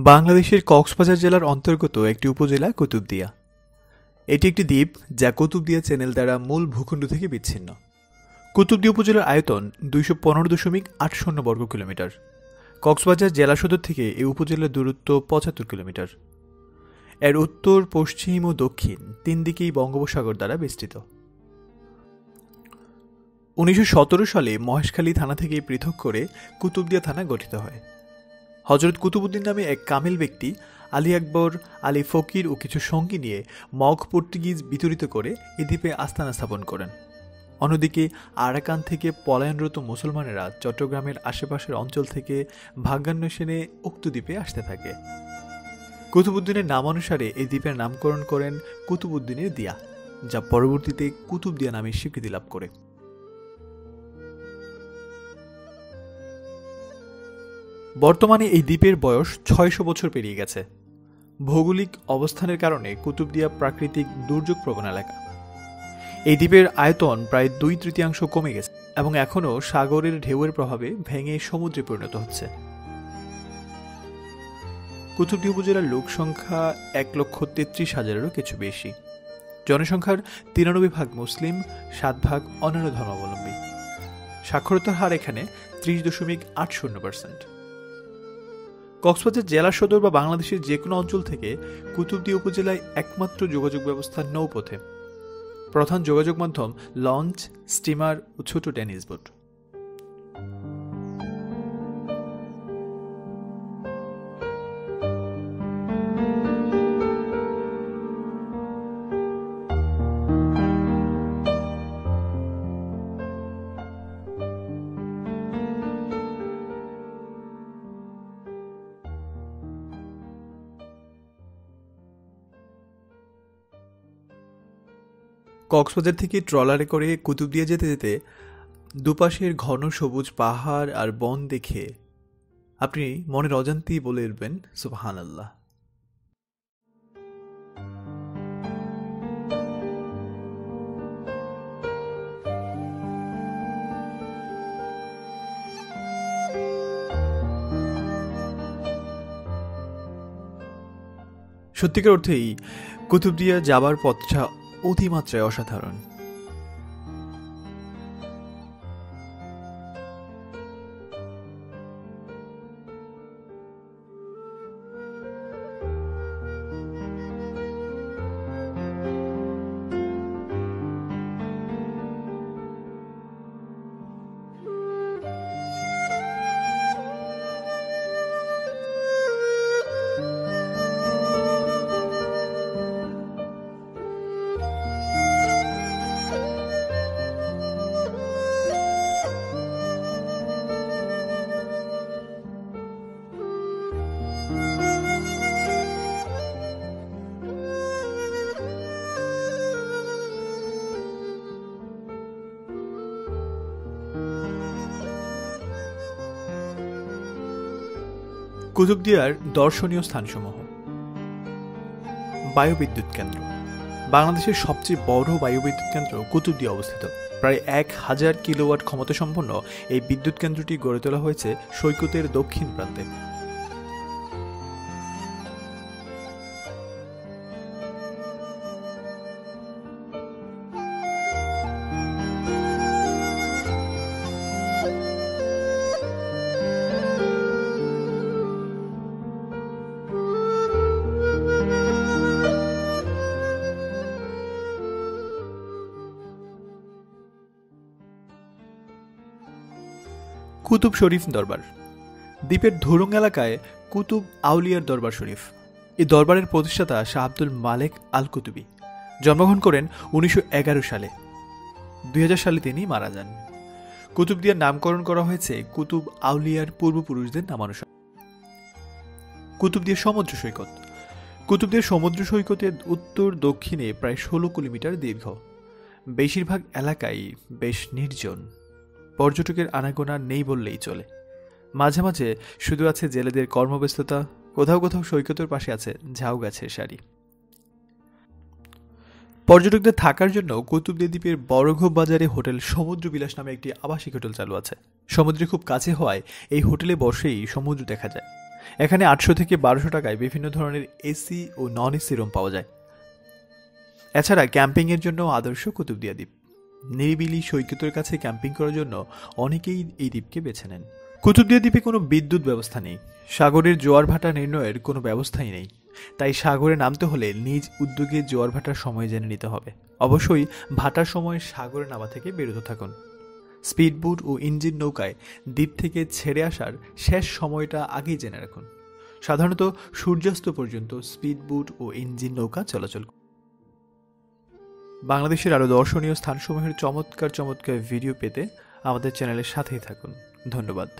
বাংলাদেশের কক্সবাজার জেলার অন্তর্গত একটি উপজেলা কুতুবদিয়া। এটি একটি দ্বীপ যা কুতুবদিয়া চ্যানেল দ্বারা মূল ভূখণ্ড থেকে বিচ্ছিন্ন। কুতুবদিয়া উপজেলার আয়তন 215.80 বর্গ কিলোমিটার। কক্সবাজার জেলা সদর থেকে এই উপজেলার দূরত্ব 75 কিলোমিটার। এর উত্তর, পশ্চিম ও দক্ষিণ তিন দিকেই বঙ্গোপসাগর দ্বারা বেষ্টিত। 1917 সালে মহেশখালী থানা থেকে পৃথক করে কুতুবদিয়া থানা গঠিত হয়। হযরত কুতুবউদ্দিন নামে এক কামিল ব্যক্তি আলী আকবর, আলী ফকির ও কিছু সঙ্গী নিয়ে মগ পর্তুগিজ বিতাড়িত করে এ দ্বীপে আস্তানা স্থাপন করেন। অন্যদিকে আরাকান থেকে পলায়নরত মুসলমানেরা চট্টগ্রামের আশেপাশের অঞ্চল থেকে ভাগ্যান্বেষণে উক্ত দ্বীপে আসতে থাকে। কুতুবউদ্দিনের নামানুসারে এই দ্বীপের নামকরণ করেন কুতুবউদ্দিনের দিয়া, যা পরবর্তীতে কুতুবদিয়া নামে স্বীকৃতি লাভ করে। বর্তমানে এই দ্বীপের বয়স 600 বছর পেরিয়ে গেছে। ভৌগোলিক অবস্থানের কারণে কুতুবদিয়া প্রাকৃতিক দুর্যোগ প্রবণ এলাকা। এই দ্বীপের আয়তন প্রায় 2/3 কমে গেছে এবং এখনও সাগরের ঢেউয়ের প্রভাবে ভেঙে সমুদ্রে পরিণত হচ্ছে। কুতুবদিয়া উপজেলার লোক সংখ্যা 1,33,000-এরও কিছু বেশি। জনসংখ্যার 93% মুসলিম, 7% অন্যান্য ধর্মাবলম্বী। সাক্ষরতার হার এখানে 30.80%। কক্সবাজার জেলা সদর বা বাংলাদেশের যে কোনো অঞ্চল থেকে কুতুবদিয়া উপজেলায় একমাত্র যোগাযোগ ব্যবস্থা নৌপথে। প্রধান যোগাযোগ মাধ্যম লঞ্চ, স্টিমার ও ছোট টেনিস বোট। কক্সবাজার থেকে ট্রলারে করে কুতুবদিয়া যেতে যেতে দুপাশের ঘন সবুজ পাহাড় আর বন দেখে আপনি মনের অজান্তেই বলে উঠবেন সুবহানাল্লাহ। সত্যিকার অর্থেই কুতুবদিয়া যাবার পথটা অতিমাত্রায় অসাধারণ। কুতুবদিয়ার দর্শনীয় স্থানসমূহ। বায়ুবিদ্যুৎ কেন্দ্র। বাংলাদেশের সবচেয়ে বড় বায়ুবিদ্যুৎ কেন্দ্র কুতুবদিয়া অবস্থিত। প্রায় 1000 কিলোওয়াট ক্ষমতা সম্পন্ন এই বিদ্যুৎ কেন্দ্রটি গড়ে তোলা হয়েছে সৈকতের দক্ষিণ প্রান্তে। কুতুব শরীফ দরবার। দ্বীপের ধুরুং এলাকায় কুতুব আউলিয়ার দরবার শরীফ। এই দরবারের প্রতিষ্ঠাতা শাহ আব্দুল মালেক আল কুতুবী জন্মগ্রহণ করেন 1911 সালে। 2000 সালে তিনি মারা যান। কুতুবদিয়ার নামকরণ করা হয়েছে কুতুব আউলিয়ার পূর্বপুরুষদের নামানুসারে। কুতুবদিয়া সমুদ্র সৈকত। কুতুবদিয়ার সমুদ্র সৈকতের উত্তর দক্ষিণে প্রায় 16 কিলোমিটার দীর্ঘ। বেশিরভাগ এলাকাই বেশ নির্জন। পর্যটকের আনাগোনা নেই বললেই চলে। মাঝে মাঝে শুধু আছে জেলেদের কর্মব্যস্ততা, কোথাও কোথাও সৈকতের পাশে আছে ঝাউ গাছের সারি। পর্যটকদের থাকার জন্য কুতুবদিয়া দ্বীপের বড়ঘোপ বাজারে হোটেল সমুদ্র বিলাস নামে একটি আবাসিক হোটেল চালু আছে। সমুদ্রে খুব কাছে হওয়ায় এই হোটেলে বসেই সমুদ্র দেখা যায়। এখানে 800 থেকে 1200 টাকায় বিভিন্ন ধরনের এসি ও নন এসি রুম পাওয়া যায়। এছাড়া ক্যাম্পিংয়ের জন্য আদর্শ কুতুবদিয়া দ্বীপ। নিরিবিলি সৈকতের কাছে ক্যাম্পিং করার জন্য অনেকেই এই দ্বীপকে বেছে নেন। কুতুবদিয়া দ্বীপে কোনো বিদ্যুৎ ব্যবস্থা নেই, সাগরের জোয়ার ভাটা নির্ণয়ের কোনো ব্যবস্থাই নেই, তাই সাগরে নামতে হলে নিজ উদ্যোগে জোয়ার ভাটার সময় জেনে নিতে হবে। অবশ্যই ভাটার সময় সাগরে নামা থেকে বিরত থাকুন। স্পিডবোট ও ইঞ্জিন নৌকায় দ্বীপ থেকে ছেড়ে আসার শেষ সময়টা আগেই জেনে রাখুন। সাধারণত সূর্যাস্ত পর্যন্ত স্পিডবোট ও ইঞ্জিন নৌকা চলাচল। বাংলাদেশের আরও দর্শনীয় স্থানসমূহের চমৎকার ভিডিও পেতে আমাদের চ্যানেলের সাথেই থাকুন। ধন্যবাদ।